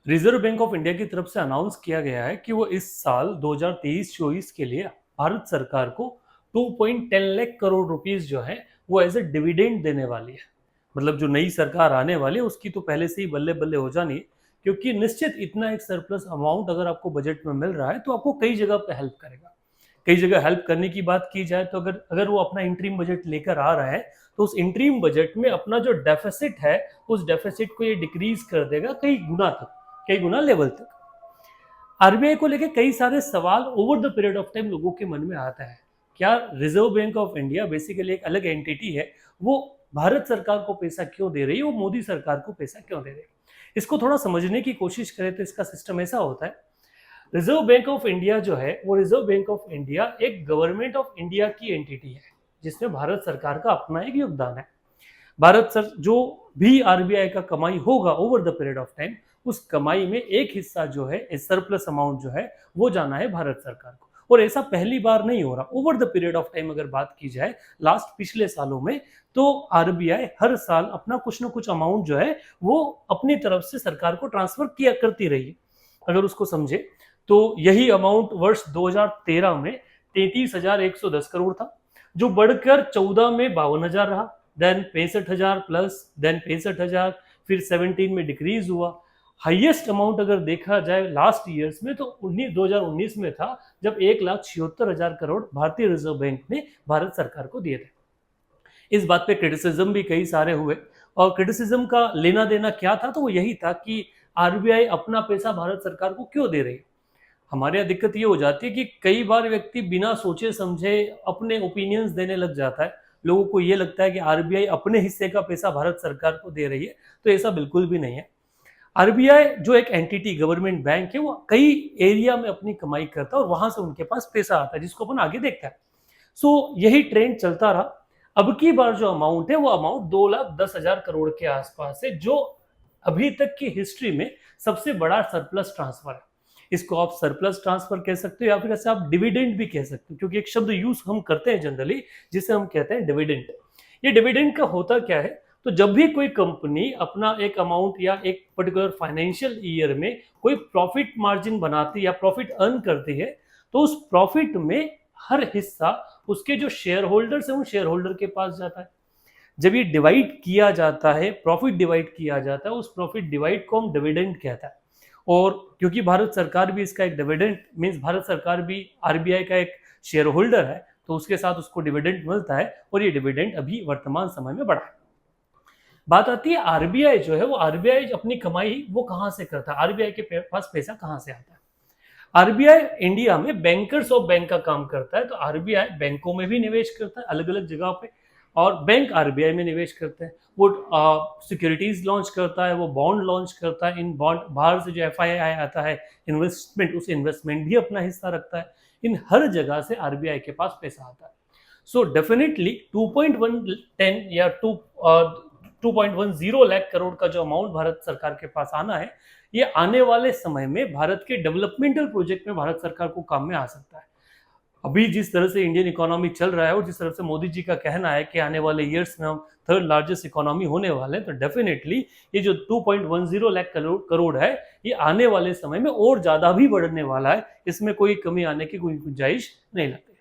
Reserve bank of India की तरफ से अनाउंस किया गया है कि वो इस साल 2023-24 के लिए भारत सरकार को 2.10 लाख करोड़ रुपीस जो है वो एज ए डिविडेंड देने वाली है। मतलब जो नई सरकार आने वाली है उसकी तो पहले से ही बल्ले बल्ले हो जानी है, क्योंकि निश्चित इतना एक सरप्लस अमाउंट अगर आपको बजट में मिल रहा है तो आपको कई जगह पे हेल्प करेगा। कई जगह हेल्प करने की बात की जाए तो अगर अगर वो अपना इंटरिम बजट लेकर आ रहा है तो उस इंटरिम बजट में अपना जो डेफिसिट है उस डेफिसिट को ये डिक्रीज कर देगा कई गुना तक, कई गुना लेवल तक। आरबीआई को लेके कई सारे सवाल over the period of time लोगों के मन में आता है। क्या reserve bank of India basically एक अलग एंटिटी है, वो भारत सरकार को पैसा क्यों दे रही है, वो मोदी सरकार को पैसा क्यों दे रही है? इसको थोड़ा समझने की कोशिश करें तो इसका सिस्टम ऐसा होता है। रिजर्व बैंक ऑफ इंडिया जो है वो रिजर्व बैंक ऑफ इंडिया एक गवर्नमेंट ऑफ इंडिया की एंटिटी है, जिसमें भारत सरकार का अपना एक योगदान है। भारत सर जो भी आरबीआई का कमाई होगा over the period of time, उस कमाई में एक हिस्सा जो है सरप्लस अमाउंट जो है वो जाना है भारत सरकार को। और ऐसा पहली बार नहीं हो रहा, over the period of time अगर बात की जाए लास्ट पिछले सालों में, तो आरबीआई हर साल अपना कुछ ना कुछ अमाउंट जो है वो अपनी तरफ से सरकार को ट्रांसफर किया करती रही है। अगर उसको समझे तो यही अमाउंट वर्ष 2013 में 33,110 करोड़ था, जो बढ़कर 14 में 52,000 रहा, देन 65,000 प्लस, देन 65,000, फिर 17 में डिक्रीज हुआ। हाईएस्ट अमाउंट अगर देखा जाए लास्ट ईयर्स में तो 2019 में था, जब 1,76,000 करोड़ भारतीय रिजर्व बैंक ने भारत सरकार को दिए थे। इस बात पे क्रिटिसिज्म भी कई सारे हुए, और क्रिटिसिज्म का लेना देना क्या था, तो वो यही था कि आरबीआई अपना पैसा भारत सरकार को क्यों दे रही है। हमारे यहाँ दिक्कत ये हो जाती है कि कई बार व्यक्ति बिना सोचे समझे अपने ओपिनियंस देने लग जाता है। लोगों को ये लगता है कि आरबीआई अपने हिस्से का पैसा भारत सरकार को दे रही है, तो ऐसा बिल्कुल भी नहीं है। आरबीआई जो एक एंटिटी गवर्नमेंट बैंक है, वो कई एरिया में अपनी कमाई करता है और वहां से उनके पास पैसा आता है, जिसको अपन आगे देखते हैं। सो यही ट्रेंड चलता रहा। अब की बार जो अमाउंट है वो अमाउंट 2,10,000 करोड़ के आसपास है, जो अभी तक की हिस्ट्री में सबसे बड़ा सरप्लस ट्रांसफर है। इसको आप सरप्लस ट्रांसफर कह सकते हो या फिर ऐसे आप डिविडेंड भी कह सकते हो, क्योंकि एक शब्द यूज हम करते हैं जनरली जिसे हम कहते हैं डिविडेंड। ये डिविडेंड का होता क्या है, तो जब भी कोई कंपनी अपना एक अमाउंट या एक पर्टिकुलर फाइनेंशियल ईयर में कोई प्रॉफिट मार्जिन बनाती है या प्रॉफिट अर्न करती है, तो उस प्रॉफिट में हर हिस्सा उसके जो शेयर होल्डर्स है उन शेयर होल्डर के पास जाता है। जब ये डिवाइड किया जाता है, प्रॉफिट डिवाइड किया जाता है, उस प्रॉफिट डिवाइड को हम डिविडेंड कहता है। और क्योंकि भारत सरकार भी इसका एक डिविडेंड मींस भारत सरकार भी आरबीआई का एक शेयर होल्डर है, तो उसके साथ उसको डिविडेंड मिलता है, और ये डिविडेंड अभी वर्तमान समय में बढ़ा है। बात आती है आरबीआई जो है, वो आरबीआई अपनी कमाई वो कहां से करता है, आरबीआई के पास पैसा कहां से आता है। आरबीआई इंडिया में बैंकर्स ऑफ बैंक का काम करता है, तो आरबीआई बैंकों में भी निवेश करता है अलग अलग जगह पे, और बैंक आरबीआई में निवेश करते हैं। वो सिक्योरिटीज लॉन्च करता है, वो बॉन्ड लॉन्च करता है, इन बॉन्ड बाहर से जो एफआईआई आता है इन्वेस्टमेंट, उस इन्वेस्टमेंट भी अपना हिस्सा रखता है। इन हर जगह से आरबीआई के पास पैसा आता है। सो डेफिनेटली 2.110 या 2.10 लाख करोड़ का जो अमाउंट भारत सरकार के पास आना है, ये आने वाले समय में भारत के डेवलपमेंटल प्रोजेक्ट में भारत सरकार को काम में आ सकता है। अभी जिस तरह से इंडियन इकोनॉमी चल रहा है और जिस तरह से मोदी जी का कहना है कि आने वाले ईयर्स में हम थर्ड लार्जेस्ट इकोनॉमी होने वाले हैं, तो डेफिनेटली ये जो 2.10 लाख करोड़ है, ये आने वाले समय में और ज्यादा भी बढ़ने वाला है। इसमें कोई कमी आने की कोई गुंजाइश नहीं लगती।